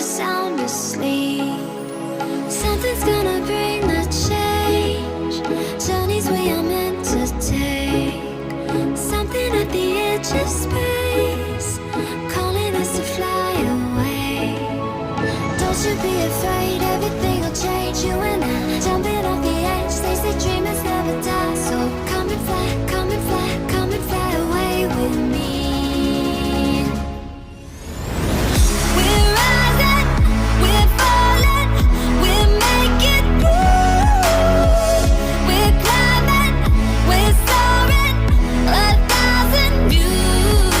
sound asleep. Something's gonna bring the change. Journeys we are meant to take. Something at the edge of space, calling us to fly away. Don't you be afraid, everything will change. You and I, jumping off the edge. They say dreamers never die. So come and fly, come and fly, come and fly away with me. We're rising, we're falling, we're making moves. We're climbing, we're soaring, 1,000 views.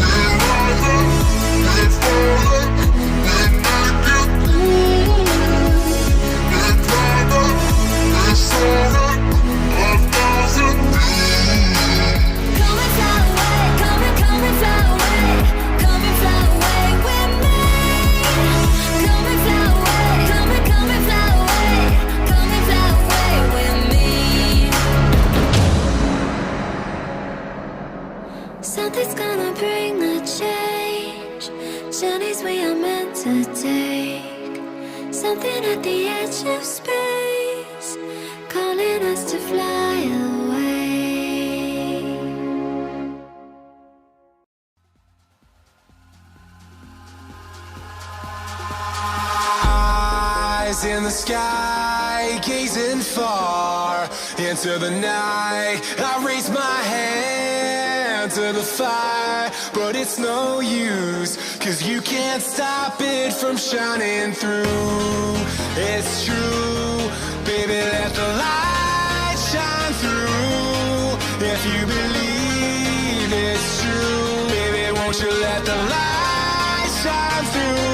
We're rising, we're falling, we're making moves. We're climbing, we're soaring, 1,000 views. Come and fly away, come and fly away, come and fly away with me. Come and fly away, come and fly away, come and fly away with me. Something's gonna bring the change. Journeys we are meant to take. Something at the edge of space, calling us to fly away. Eyes in the sky, gazing far into the night. I raise my hand to the fire, but it's no use, 'cause you can't stop it from shining through. It's true, baby, let the light shine through. If you believe it's true, baby, won't you let the light shine through?